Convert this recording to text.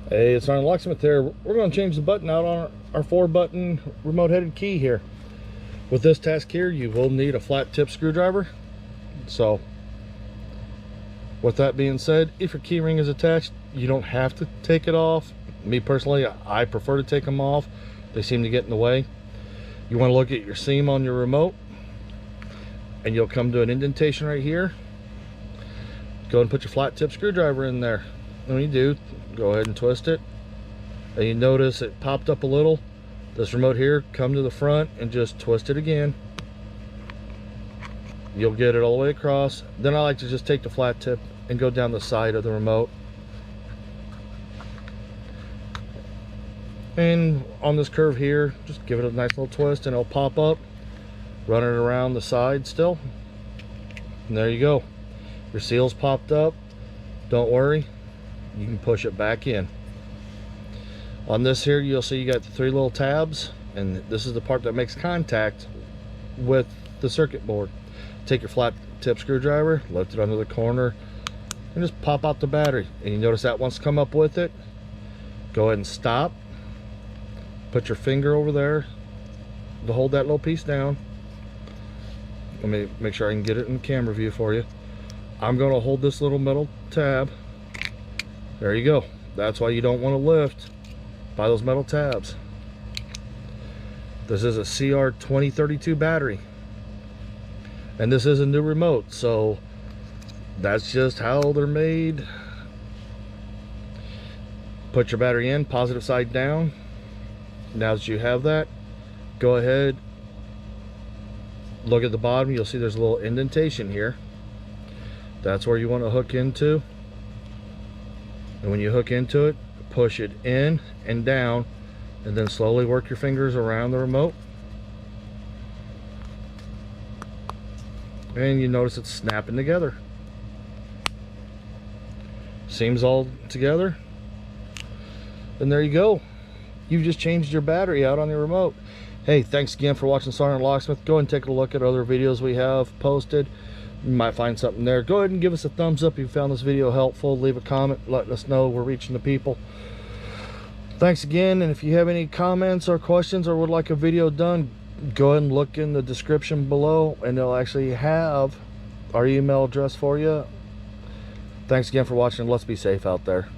Hey, it's Sergeant Locksmith here. We're going to change the button out on our 4-button remote-headed key here. With this task here, you will need a flat tip screwdriver. So, with that being said, if your key ring is attached, you don't have to take it off. Me personally, I prefer to take them off. They seem to get in the way. You want to look at your seam on your remote, and you'll come to an indentation right here. Go and put your flat tip screwdriver in there. And when you do, go ahead and twist it, and you notice it popped up a little. This remote here, come to the front and just twist it again. You'll get it all the way across. Then I like to just take the flat tip and go down the side of the remote, and on this curve here, just give it a nice little twist and it'll pop up. Run it around the side still, and there you go. Your seal's popped up. Don't worry, you can push it back in. On this here, you'll see you got the 3 little tabs, and this is the part that makes contact with the circuit board. Take your flat tip screwdriver, lift it under the corner, and just pop out the battery. And you notice that wants to come up with it. Go ahead and stop. Put your finger over there to hold that little piece down. Let me make sure I can get it in camera view for you. I'm going to hold this little metal tab. There you go. That's why you don't want to lift by those metal tabs. This is a CR2032 battery, and this is a new remote, so that's just how they're made. Put your battery in, positive side down. Now that you have that, go ahead, look at the bottom. You'll see there's a little indentation here. That's where you want to hook into, and when you hook into it, push it in and down, and then slowly work your fingers around the remote, and you notice it's snapping together. Seams all together, and there you go. You've just changed your battery out on your remote. Hey, thanks again for watching Sergeant Locksmith. Go ahead and take a look at other videos we have posted. You might find something there. Go ahead and give us a thumbs up if you found this video helpful. Leave a comment, letting us know we're reaching the people. Thanks again, and if you have any comments or questions or would like a video done, go ahead and look in the description below, and they'll actually have our email address for you. Thanks again for watching. Let's be safe out there.